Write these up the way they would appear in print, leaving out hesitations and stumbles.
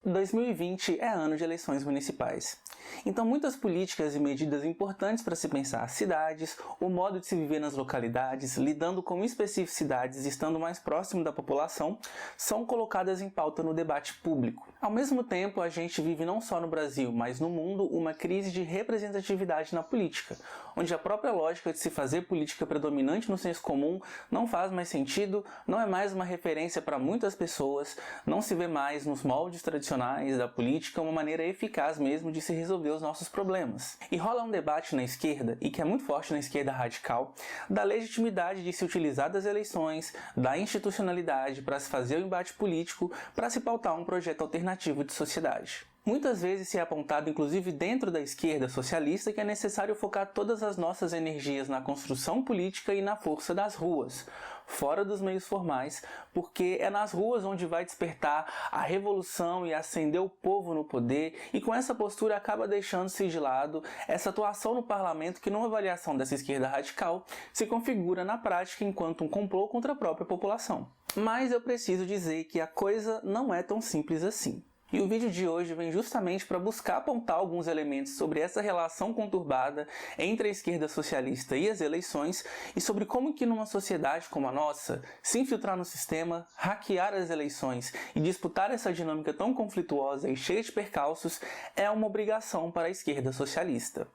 2020 é ano de eleições municipais. Então muitas políticas e medidas importantes para se pensar as cidades, o modo de se viver nas localidades, lidando com especificidades e estando mais próximo da população, são colocadas em pauta no debate público. Ao mesmo tempo, a gente vive não só no Brasil, mas no mundo, uma crise de representatividade na política, onde a própria lógica de se fazer política predominante no senso comum não faz mais sentido, não é mais uma referência para muitas pessoas, não se vê mais nos moldes tradicionais da política uma maneira eficaz mesmo de se resolver os nossos problemas. E rola um debate na esquerda, e que é muito forte na esquerda radical, da legitimidade de se utilizar das eleições, da institucionalidade para se fazer o embate político, para se pautar um projeto alternativo de sociedade. Muitas vezes se é apontado, inclusive dentro da esquerda socialista, que é necessário focar todas as nossas energias na construção política e na força das ruas, fora dos meios formais, porque é nas ruas onde vai despertar a revolução e acender o povo no poder, e com essa postura acaba deixando-se de lado essa atuação no parlamento que, numa avaliação dessa esquerda radical, se configura na prática enquanto um complô contra a própria população. Mas eu preciso dizer que a coisa não é tão simples assim. E o vídeo de hoje vem justamente para buscar apontar alguns elementos sobre essa relação conturbada entre a esquerda socialista e as eleições e sobre como que numa sociedade como a nossa, se infiltrar no sistema, hackear as eleições e disputar essa dinâmica tão conflituosa e cheia de percalços é uma obrigação para a esquerda socialista.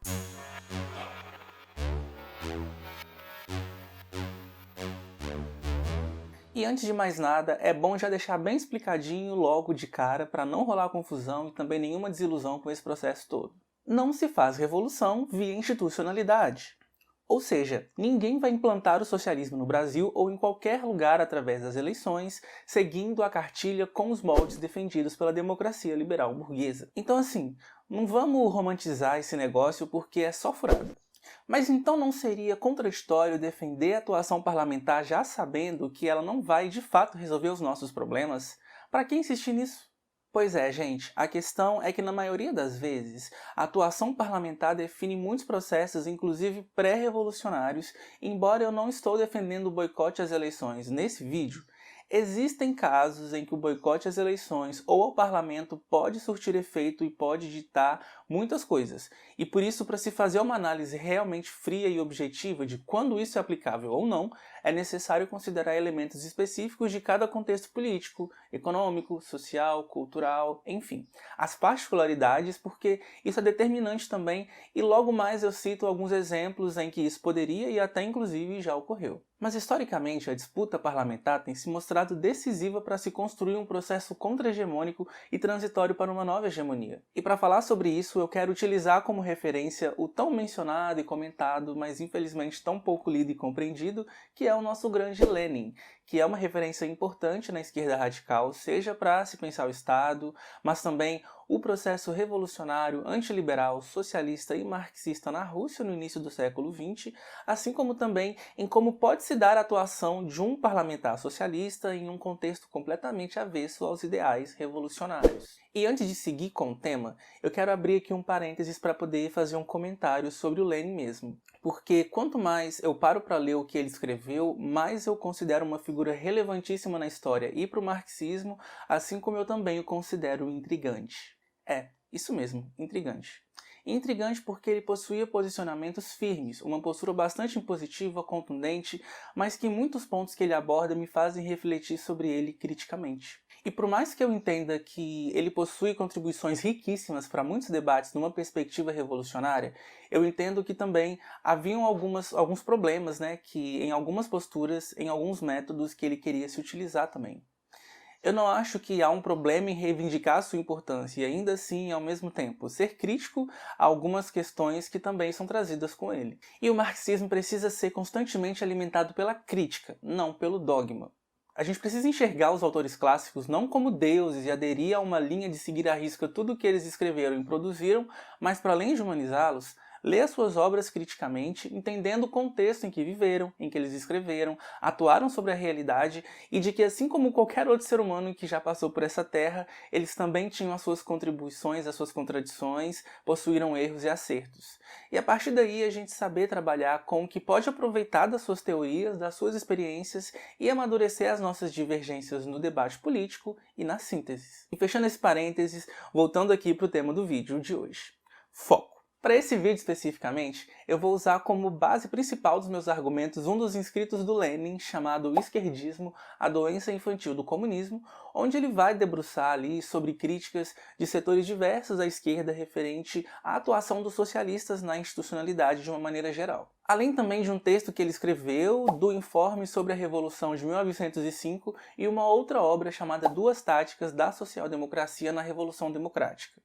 E antes de mais nada, é bom já deixar bem explicadinho logo de cara para não rolar confusão e também nenhuma desilusão com esse processo todo. Não se faz revolução via institucionalidade. Ou seja, ninguém vai implantar o socialismo no Brasil ou em qualquer lugar através das eleições, seguindo a cartilha com os moldes defendidos pela democracia liberal burguesa. Então assim, não vamos romantizar esse negócio porque é só furada. Mas então não seria contraditório defender a atuação parlamentar já sabendo que ela não vai de fato resolver os nossos problemas? Para que insistir nisso? Pois é, gente, a questão é que na maioria das vezes, a atuação parlamentar define muitos processos, inclusive pré-revolucionários, embora eu não estou defendendo o boicote às eleições nesse vídeo. Existem casos em que o boicote às eleições ou ao parlamento pode surtir efeito e pode ditar muitas coisas. E por isso, para se fazer uma análise realmente fria e objetiva de quando isso é aplicável ou não, é necessário considerar elementos específicos de cada contexto político, econômico, social, cultural, enfim. As particularidades, porque isso é determinante também, e logo mais eu cito alguns exemplos em que isso poderia e até inclusive já ocorreu. Mas historicamente a disputa parlamentar tem se mostrado decisiva para se construir um processo contra-hegemônico e transitório para uma nova hegemonia. E para falar sobre isso eu quero utilizar como referência o tão mencionado e comentado, mas infelizmente tão pouco lido e compreendido, que é o nosso grande Lenin, que é uma referência importante na esquerda radical, seja para se pensar o Estado, mas também o processo revolucionário, antiliberal, socialista e marxista na Rússia no início do século XX, assim como também em como pode se dar a atuação de um parlamentar socialista em um contexto completamente avesso aos ideais revolucionários. E antes de seguir com o tema, eu quero abrir aqui um parênteses para poder fazer um comentário sobre o Lenin mesmo. Porque quanto mais eu paro para ler o que ele escreveu, mais eu considero uma figura relevantíssima na história e para o marxismo, assim como eu também o considero intrigante. É, isso mesmo, intrigante. Intrigante porque ele possuía posicionamentos firmes, uma postura bastante impositiva, contundente, mas que muitos pontos que ele aborda me fazem refletir sobre ele criticamente. E por mais que eu entenda que ele possui contribuições riquíssimas para muitos debates numa perspectiva revolucionária, eu entendo que também haviam alguns problemas, que em algumas posturas, em alguns métodos que ele queria se utilizar também. Eu não acho que há um problema em reivindicar sua importância e ainda assim, ao mesmo tempo, ser crítico a algumas questões que também são trazidas com ele. E o marxismo precisa ser constantemente alimentado pela crítica, não pelo dogma. A gente precisa enxergar os autores clássicos não como deuses e aderir a uma linha de seguir à risca tudo o que eles escreveram e produziram, mas para além de humanizá-los, Lê as suas obras criticamente, entendendo o contexto em que viveram, em que eles escreveram, atuaram sobre a realidade e de que, assim como qualquer outro ser humano que já passou por essa terra, eles também tinham as suas contribuições, as suas contradições, possuíram erros e acertos. E a partir daí a gente saber trabalhar com o que pode aproveitar das suas teorias, das suas experiências e amadurecer as nossas divergências no debate político e nas sínteses. E fechando esse parênteses, voltando aqui para o tema do vídeo de hoje. Foco. Para esse vídeo especificamente, eu vou usar como base principal dos meus argumentos um dos escritos do Lenin chamado O Esquerdismo, a Doença Infantil do Comunismo, onde ele vai debruçar ali sobre críticas de setores diversos à esquerda referente à atuação dos socialistas na institucionalidade de uma maneira geral. Além também de um texto que ele escreveu do informe sobre a Revolução de 1905 e uma outra obra chamada Duas Táticas da Social-Democracia na Revolução Democrática.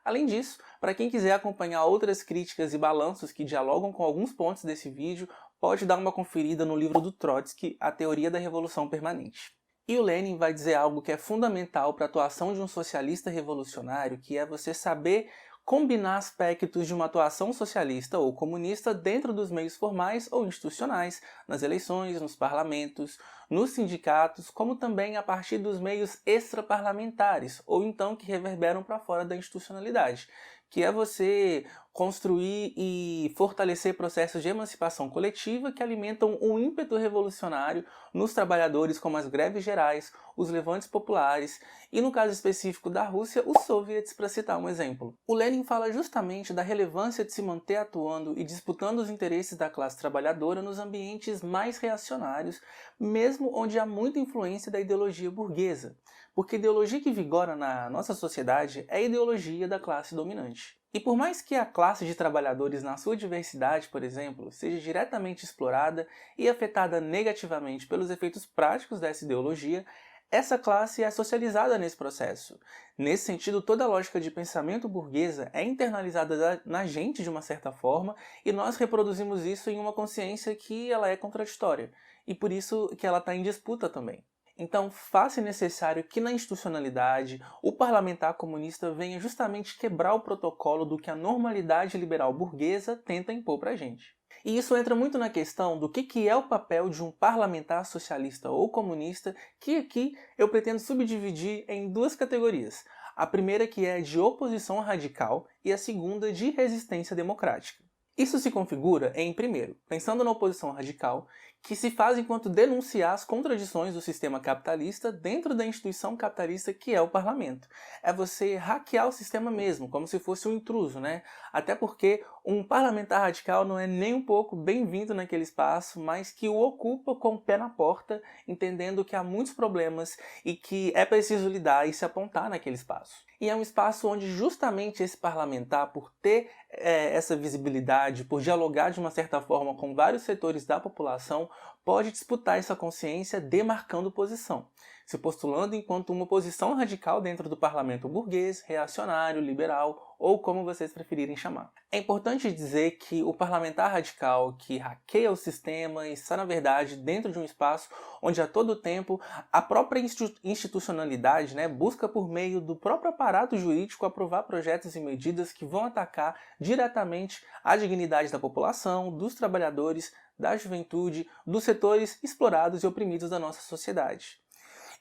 Além disso, para quem quiser acompanhar outras críticas e balanços que dialogam com alguns pontos desse vídeo, pode dar uma conferida no livro do Trotsky, A Teoria da Revolução Permanente. E o Lenin vai dizer algo que é fundamental para a atuação de um socialista revolucionário, que é você saber combinar aspectos de uma atuação socialista ou comunista dentro dos meios formais ou institucionais, nas eleições, nos parlamentos, nos sindicatos, como também a partir dos meios extraparlamentares, ou então que reverberam para fora da institucionalidade, que é você construir e fortalecer processos de emancipação coletiva que alimentam um ímpeto revolucionário nos trabalhadores, como as greves gerais, os levantes populares e, no caso específico da Rússia, os soviets, para citar um exemplo. O Lenin fala justamente da relevância de se manter atuando e disputando os interesses da classe trabalhadora nos ambientes mais reacionários, mesmo onde há muita influência da ideologia burguesa, porque a ideologia que vigora na nossa sociedade é a ideologia da classe dominante. E por mais que a classe de trabalhadores na sua diversidade, por exemplo, seja diretamente explorada e afetada negativamente pelos efeitos práticos dessa ideologia, essa classe é socializada nesse processo. Nesse sentido, toda a lógica de pensamento burguesa é internalizada na gente de uma certa forma e nós reproduzimos isso em uma consciência que ela é contraditória e por isso que ela está em disputa também. Então, faz-se necessário que na institucionalidade o parlamentar comunista venha justamente quebrar o protocolo do que a normalidade liberal burguesa tenta impor para a gente. E isso entra muito na questão do que é o papel de um parlamentar socialista ou comunista, que aqui eu pretendo subdividir em duas categorias. A primeira que é de oposição radical e a segunda de resistência democrática. Isso se configura em, primeiro, pensando na oposição radical, que se faz enquanto denunciar as contradições do sistema capitalista dentro da instituição capitalista que é o parlamento. É você hackear o sistema mesmo, como se fosse um intruso, né? Até porque um parlamentar radical não é nem um pouco bem-vindo naquele espaço, mas que o ocupa com o pé na porta, entendendo que há muitos problemas e que é preciso lidar e se apontar naquele espaço. E é um espaço onde justamente esse parlamentar, por ter essa visibilidade, por dialogar de uma certa forma com vários setores da população, pode disputar essa consciência demarcando posição, se postulando enquanto uma posição radical dentro do parlamento burguês, reacionário, liberal ou como vocês preferirem chamar. É importante dizer que o parlamentar radical que hackeia o sistema está, na verdade, dentro de um espaço onde a todo tempo a própria institucionalidade busca por meio do próprio aparato jurídico aprovar projetos e medidas que vão atacar diretamente a dignidade da população, dos trabalhadores, da juventude, dos setores explorados e oprimidos da nossa sociedade.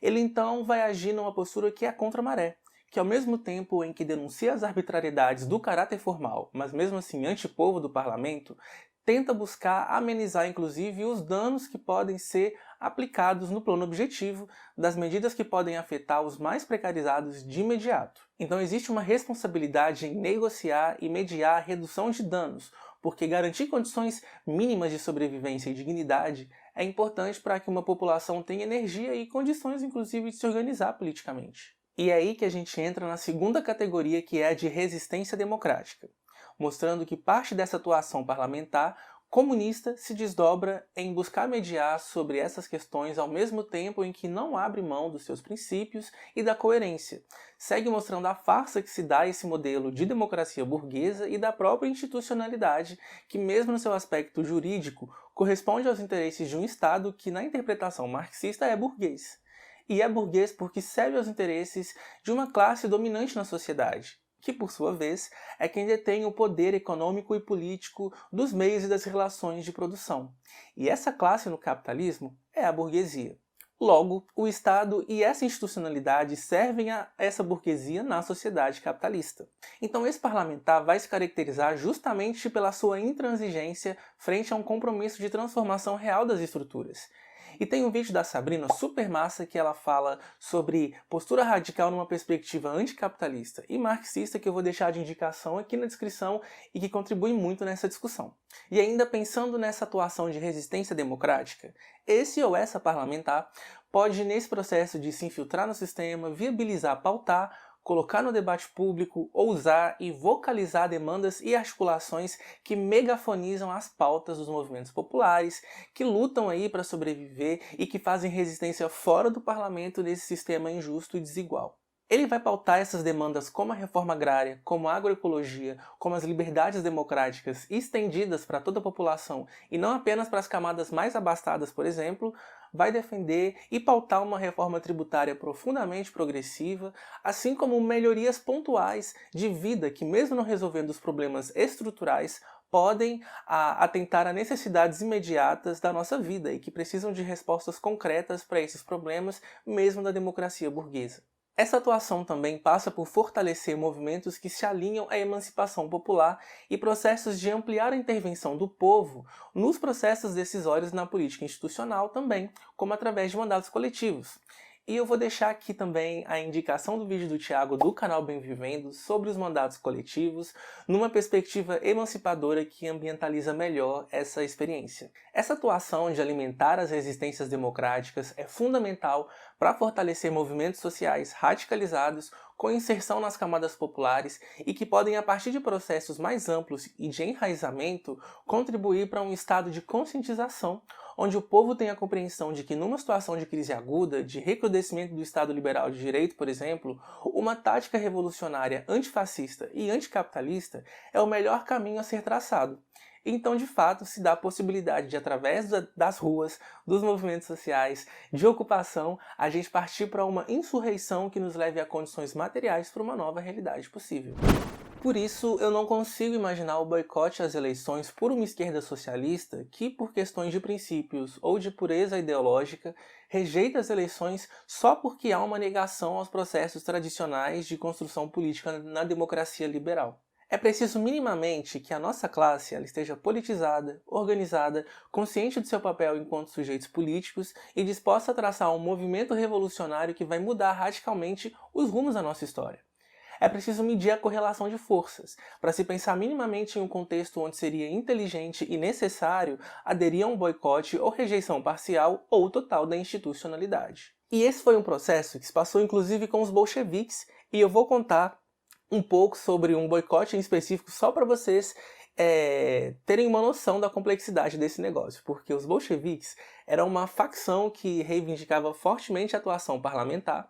Ele então vai agir numa postura que é contra a maré, que ao mesmo tempo em que denuncia as arbitrariedades do caráter formal, mas mesmo assim antipovo do parlamento, tenta buscar amenizar inclusive os danos que podem ser aplicados no plano objetivo das medidas que podem afetar os mais precarizados de imediato. Então existe uma responsabilidade em negociar e mediar a redução de danos, porque garantir condições mínimas de sobrevivência e dignidade é importante para que uma população tenha energia e condições inclusive de se organizar politicamente. E é aí que a gente entra na segunda categoria, que é a de resistência democrática, mostrando que parte dessa atuação parlamentar comunista se desdobra em buscar mediar sobre essas questões ao mesmo tempo em que não abre mão dos seus princípios e da coerência. Segue mostrando a farsa que se dá a esse modelo de democracia burguesa e da própria institucionalidade, que mesmo no seu aspecto jurídico, corresponde aos interesses de um Estado que na interpretação marxista é burguês. E é burguês porque serve aos interesses de uma classe dominante na sociedade, que por sua vez é quem detém o poder econômico e político dos meios e das relações de produção. E essa classe no capitalismo é a burguesia. Logo, o Estado e essa institucionalidade servem a essa burguesia na sociedade capitalista. Então esse parlamentar vai se caracterizar justamente pela sua intransigência frente a um compromisso de transformação real das estruturas. E tem um vídeo da Sabrina super massa que ela fala sobre postura radical numa perspectiva anticapitalista e marxista que eu vou deixar de indicação aqui na descrição e que contribui muito nessa discussão. E ainda pensando nessa atuação de resistência democrática, esse ou essa parlamentar pode, nesse processo de se infiltrar no sistema, viabilizar, pautar, colocar no debate público, ousar e vocalizar demandas e articulações que megafonizam as pautas dos movimentos populares, que lutam aí para sobreviver e que fazem resistência fora do parlamento nesse sistema injusto e desigual. Ele vai pautar essas demandas como a reforma agrária, como a agroecologia, como as liberdades democráticas estendidas para toda a população e não apenas para as camadas mais abastadas, por exemplo, vai defender e pautar uma reforma tributária profundamente progressiva, assim como melhorias pontuais de vida que, mesmo não resolvendo os problemas estruturais, podem atentar a necessidades imediatas da nossa vida e que precisam de respostas concretas para esses problemas, mesmo da democracia burguesa. Essa atuação também passa por fortalecer movimentos que se alinham à emancipação popular e processos de ampliar a intervenção do povo nos processos decisórios na política institucional também, como através de mandatos coletivos. E eu vou deixar aqui também a indicação do vídeo do Thiago do canal Bem Vivendo sobre os mandatos coletivos, numa perspectiva emancipadora que ambientaliza melhor essa experiência. Essa atuação de alimentar as resistências democráticas é fundamental para fortalecer movimentos sociais radicalizados com inserção nas camadas populares e que podem, a partir de processos mais amplos e de enraizamento, contribuir para um estado de conscientização onde o povo tem a compreensão de que numa situação de crise aguda, de recrudescimento do Estado liberal de direito, por exemplo, uma tática revolucionária antifascista e anticapitalista é o melhor caminho a ser traçado. Então, de fato, se dá a possibilidade de, através das ruas, dos movimentos sociais, de ocupação, a gente partir para uma insurreição que nos leve a condições materiais para uma nova realidade possível. Por isso, eu não consigo imaginar o boicote às eleições por uma esquerda socialista que, por questões de princípios ou de pureza ideológica, rejeita as eleições só porque há uma negação aos processos tradicionais de construção política na democracia liberal. É preciso minimamente que a nossa classe ela esteja politizada, organizada, consciente do seu papel enquanto sujeitos políticos e disposta a traçar um movimento revolucionário que vai mudar radicalmente os rumos da nossa história. É preciso medir a correlação de forças, para se pensar minimamente em um contexto onde seria inteligente e necessário aderir a um boicote ou rejeição parcial ou total da institucionalidade. E esse foi um processo que se passou inclusive com os bolcheviques, e eu vou contar um pouco sobre um boicote em específico só para vocês terem uma noção da complexidade desse negócio, porque os bolcheviques eram uma facção que reivindicava fortemente a atuação parlamentar,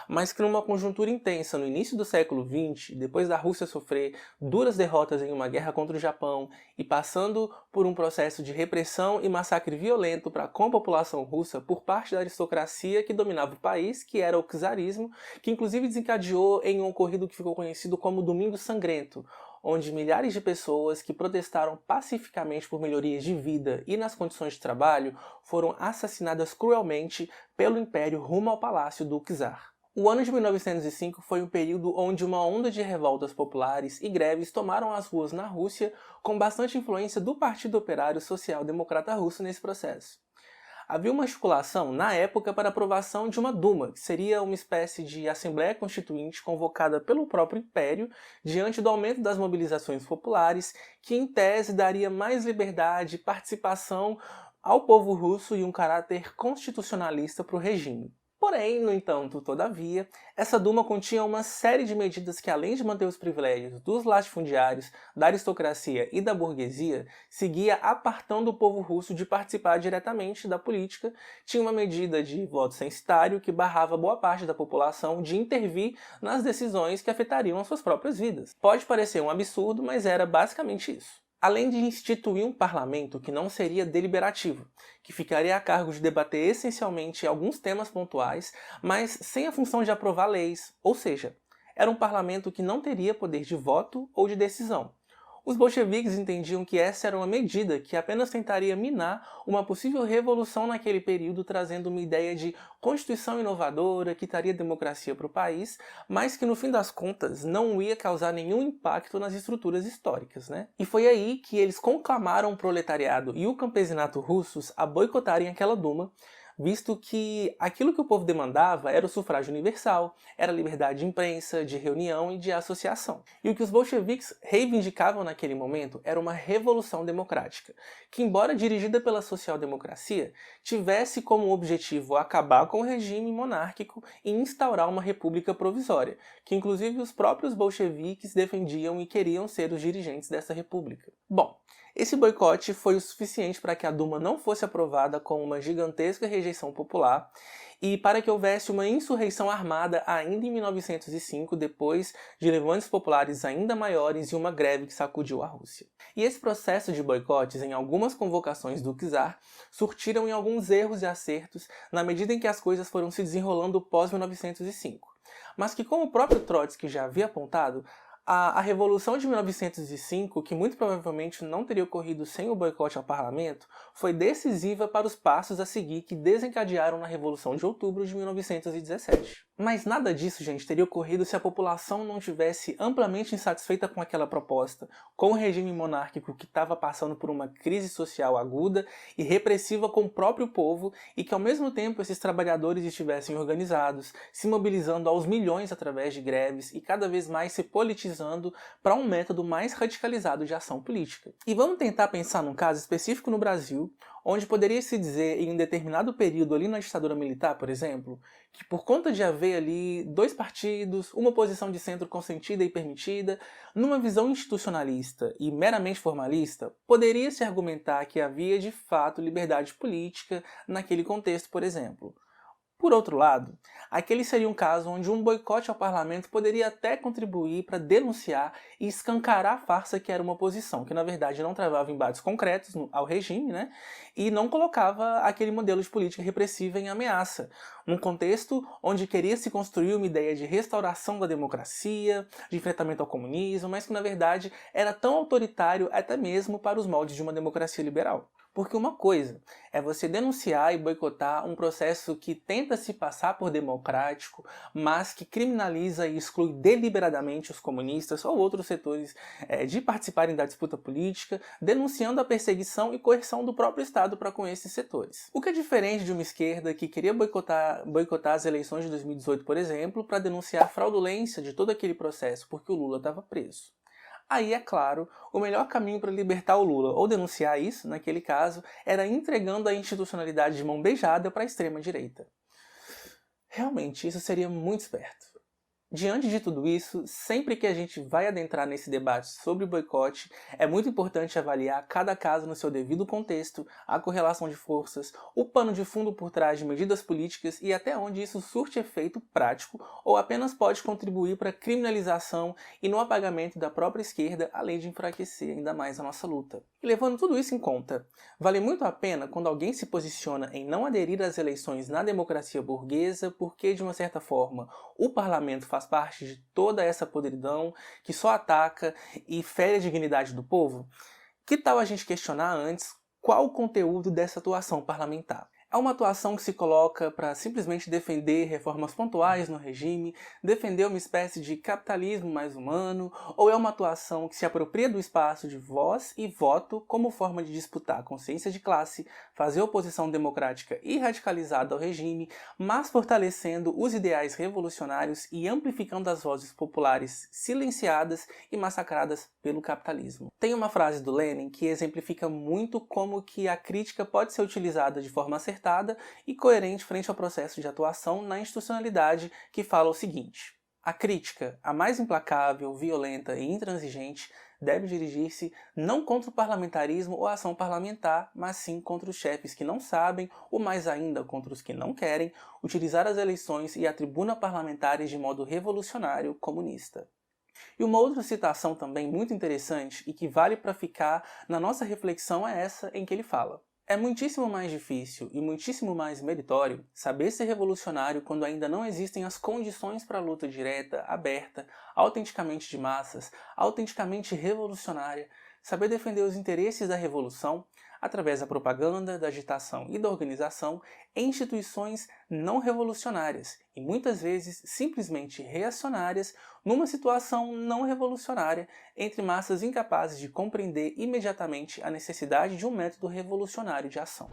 mas que numa conjuntura intensa no início do século XX, depois da Rússia sofrer duras derrotas em uma guerra contra o Japão e passando por um processo de repressão e massacre violento com a população russa por parte da aristocracia que dominava o país, que era o czarismo, que inclusive desencadeou em um ocorrido que ficou conhecido como Domingo Sangrento, onde milhares de pessoas que protestaram pacificamente por melhorias de vida e nas condições de trabalho foram assassinadas cruelmente pelo Império rumo ao Palácio do Czar. O ano de 1905 foi um período onde uma onda de revoltas populares e greves tomaram as ruas na Rússia, com bastante influência do Partido Operário Social Democrata Russo nesse processo. Havia uma articulação, na época, para aprovação de uma Duma, que seria uma espécie de Assembleia Constituinte convocada pelo próprio Império diante do aumento das mobilizações populares, que em tese daria mais liberdade e participação ao povo russo e um caráter constitucionalista para o regime. Porém, no entanto, todavia, essa Duma continha uma série de medidas que, além de manter os privilégios dos latifundiários, da aristocracia e da burguesia, seguia apartando o povo russo de participar diretamente da política, tinha uma medida de voto censitário que barrava boa parte da população de intervir nas decisões que afetariam as suas próprias vidas. Pode parecer um absurdo, mas era basicamente isso. Além de instituir um parlamento que não seria deliberativo, que ficaria a cargo de debater essencialmente alguns temas pontuais, mas sem a função de aprovar leis, ou seja, era um parlamento que não teria poder de voto ou de decisão. Os bolcheviques entendiam que essa era uma medida que apenas tentaria minar uma possível revolução naquele período, trazendo uma ideia de constituição inovadora que traria democracia para o país, mas que no fim das contas não ia causar nenhum impacto nas estruturas históricas, né? E foi aí que eles conclamaram o proletariado e o campesinato russos a boicotarem aquela Duma, visto que aquilo que o povo demandava era o sufrágio universal, era a liberdade de imprensa, de reunião e de associação. E o que os bolcheviques reivindicavam naquele momento era uma revolução democrática, que, embora dirigida pela social-democracia, tivesse como objetivo acabar com o regime monárquico e instaurar uma república provisória, que inclusive os próprios bolcheviques defendiam e queriam ser os dirigentes dessa república. Bom, esse boicote foi o suficiente para que a Duma não fosse aprovada com uma gigantesca rejeição popular e para que houvesse uma insurreição armada ainda em 1905, depois de levantes populares ainda maiores e uma greve que sacudiu a Rússia. E esse processo de boicotes em algumas convocações do czar surtiram em alguns erros e acertos na medida em que as coisas foram se desenrolando pós-1905. Mas que, como o próprio Trotsky já havia apontado, a Revolução de 1905, que muito provavelmente não teria ocorrido sem o boicote ao parlamento, foi decisiva para os passos a seguir que desencadearam na Revolução de Outubro de 1917. Mas nada disso, gente, teria ocorrido se a população não tivesse amplamente insatisfeita com aquela proposta, com o regime monárquico que estava passando por uma crise social aguda e repressiva com o próprio povo, e que ao mesmo tempo esses trabalhadores estivessem organizados, se mobilizando aos milhões através de greves e cada vez mais se politizando para um método mais radicalizado de ação política. E vamos tentar pensar num caso específico no Brasil, onde poderia se dizer, em um determinado período ali na ditadura militar, por exemplo, que por conta de haver ali dois partidos, uma oposição de centro consentida e permitida, numa visão institucionalista e meramente formalista, poderia se argumentar que havia de fato liberdade política naquele contexto, por exemplo. Por outro lado, aquele seria um caso onde um boicote ao parlamento poderia até contribuir para denunciar e escancarar a farsa que era uma oposição, que na verdade não travava embates concretos ao regime, né, e não colocava aquele modelo de política repressiva em ameaça, num contexto onde queria se construir uma ideia de restauração da democracia, de enfrentamento ao comunismo, mas que na verdade era tão autoritário até mesmo para os moldes de uma democracia liberal. Porque uma coisa é você denunciar e boicotar um processo que tenta se passar por democrático, mas que criminaliza e exclui deliberadamente os comunistas ou outros setores de participarem da disputa política, denunciando a perseguição e coerção do próprio Estado para com esses setores. O que é diferente de uma esquerda que queria boicotar as eleições de 2018, por exemplo, para denunciar a fraudulência de todo aquele processo porque o Lula estava preso. Aí, é claro, o melhor caminho para libertar o Lula, ou denunciar isso, naquele caso, era entregando a institucionalidade de mão beijada para a extrema-direita. Realmente, isso seria muito esperto. Diante de tudo isso, sempre que a gente vai adentrar nesse debate sobre o boicote, é muito importante avaliar cada caso no seu devido contexto, a correlação de forças, o pano de fundo por trás de medidas políticas e até onde isso surte efeito prático ou apenas pode contribuir para a criminalização e no apagamento da própria esquerda, além de enfraquecer ainda mais a nossa luta. E levando tudo isso em conta, vale muito a pena quando alguém se posiciona em não aderir às eleições na democracia burguesa porque, de uma certa forma, o parlamento faz parte de toda essa podridão que só ataca e fere a dignidade do povo? Que tal a gente questionar antes qual o conteúdo dessa atuação parlamentar? É uma atuação que se coloca para simplesmente defender reformas pontuais no regime, defender uma espécie de capitalismo mais humano, ou é uma atuação que se apropria do espaço de voz e voto como forma de disputar a consciência de classe, fazer oposição democrática e radicalizada ao regime, mas fortalecendo os ideais revolucionários e amplificando as vozes populares silenciadas e massacradas pelo capitalismo? Tem uma frase do Lenin que exemplifica muito como que a crítica pode ser utilizada de forma acertada e coerente frente ao processo de atuação na institucionalidade, que fala o seguinte: a crítica, a mais implacável, violenta e intransigente, deve dirigir-se não contra o parlamentarismo ou a ação parlamentar, mas sim contra os chefes que não sabem, ou mais ainda contra os que não querem, utilizar as eleições e a tribuna parlamentares de modo revolucionário comunista. E uma outra citação também muito interessante e que vale para ficar na nossa reflexão é essa em que ele fala: É muitíssimo mais difícil e muitíssimo mais meritório saber ser revolucionário quando ainda não existem as condições para a luta direta, aberta, autenticamente de massas, autenticamente revolucionária, saber defender os interesses da revolução através da propaganda, da agitação e da organização em instituições não revolucionárias e muitas vezes simplesmente reacionárias numa situação não revolucionária entre massas incapazes de compreender imediatamente a necessidade de um método revolucionário de ação.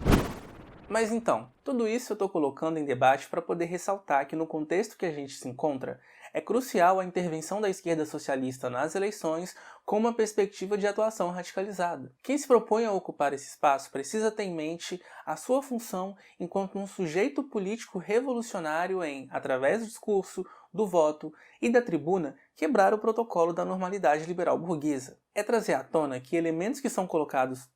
Mas então, tudo isso eu estou colocando em debate para poder ressaltar que no contexto que a gente se encontra, é crucial a intervenção da esquerda socialista nas eleições com uma perspectiva de atuação radicalizada. Quem se propõe a ocupar esse espaço precisa ter em mente a sua função enquanto um sujeito político revolucionário em, através do discurso, do voto e da tribuna, quebrar o protocolo da normalidade liberal burguesa. É trazer à tona que elementos que são colocados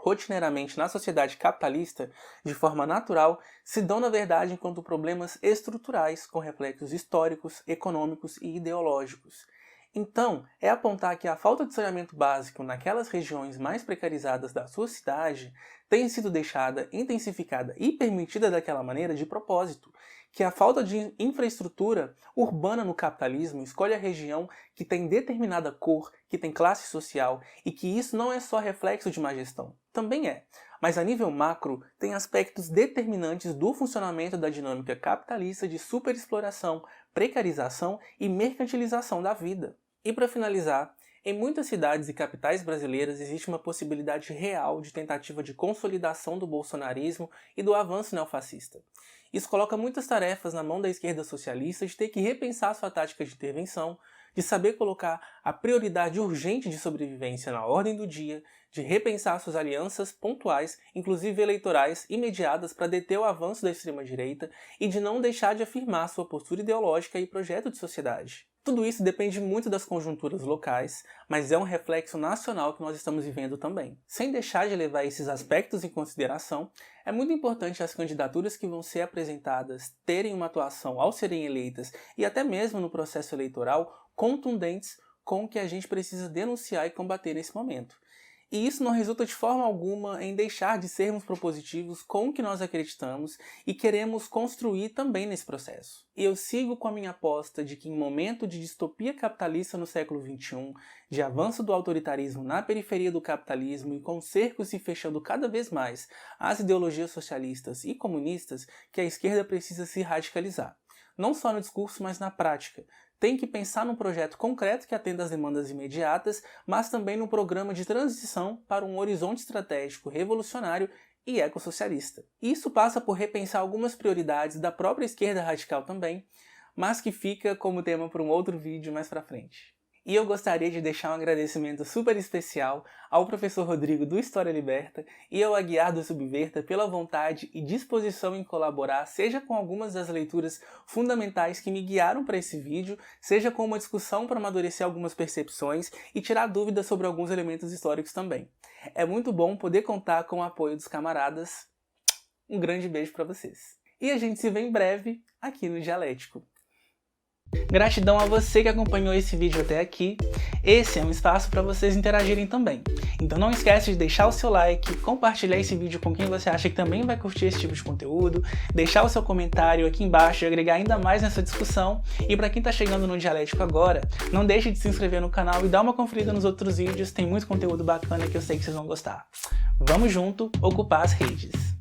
rotineiramente na sociedade capitalista, de forma natural, se dão na verdade enquanto problemas estruturais com reflexos históricos, econômicos e ideológicos. Então, é apontar que a falta de saneamento básico naquelas regiões mais precarizadas da sua cidade tem sido deixada, intensificada e permitida daquela maneira de propósito, que a falta de infraestrutura urbana no capitalismo escolhe a região que tem determinada cor, que tem classe social e que isso não é só reflexo de má gestão. Também é, mas a nível macro tem aspectos determinantes do funcionamento da dinâmica capitalista de superexploração, precarização e mercantilização da vida. E para finalizar, em muitas cidades e capitais brasileiras existe uma possibilidade real de tentativa de consolidação do bolsonarismo e do avanço neofascista. Isso coloca muitas tarefas na mão da esquerda socialista de ter que repensar sua tática de intervenção, de saber colocar a prioridade urgente de sobrevivência na ordem do dia, de repensar suas alianças pontuais, inclusive eleitorais, imediatas para deter o avanço da extrema-direita e de não deixar de afirmar sua postura ideológica e projeto de sociedade. Tudo isso depende muito das conjunturas locais, mas é um reflexo nacional que nós estamos vivendo também. Sem deixar de levar esses aspectos em consideração, é muito importante as candidaturas que vão ser apresentadas terem uma atuação ao serem eleitas e até mesmo no processo eleitoral contundentes com o que a gente precisa denunciar e combater nesse momento. E isso não resulta de forma alguma em deixar de sermos propositivos com o que nós acreditamos e queremos construir também nesse processo. E eu sigo com a minha aposta de que em momento de distopia capitalista no século XXI, de avanço do autoritarismo na periferia do capitalismo e com cercos se fechando cada vez mais às ideologias socialistas e comunistas, que a esquerda precisa se radicalizar. Não só no discurso, mas na prática. Tem que pensar num projeto concreto que atenda às demandas imediatas, mas também num programa de transição para um horizonte estratégico revolucionário e ecossocialista. Isso passa por repensar algumas prioridades da própria esquerda radical também, mas que fica como tema para um outro vídeo mais pra frente. E eu gostaria de deixar um agradecimento super especial ao professor Rodrigo do História Liberta e ao Aguiar do Subverta pela vontade e disposição em colaborar, seja com algumas das leituras fundamentais que me guiaram para esse vídeo, seja com uma discussão para amadurecer algumas percepções e tirar dúvidas sobre alguns elementos históricos também. É muito bom poder contar com o apoio dos camaradas. Um grande beijo para vocês. E a gente se vê em breve aqui no Dialético. Gratidão a você que acompanhou esse vídeo até aqui. Esse é um espaço para vocês interagirem também. Então não esquece de deixar o seu like, compartilhar esse vídeo com quem você acha que também vai curtir esse tipo de conteúdo, deixar o seu comentário aqui embaixo e agregar ainda mais nessa discussão. E para quem está chegando no Dialético agora, não deixe de se inscrever no canal e dar uma conferida nos outros vídeos, tem muito conteúdo bacana que eu sei que vocês vão gostar. Vamos junto ocupar as redes!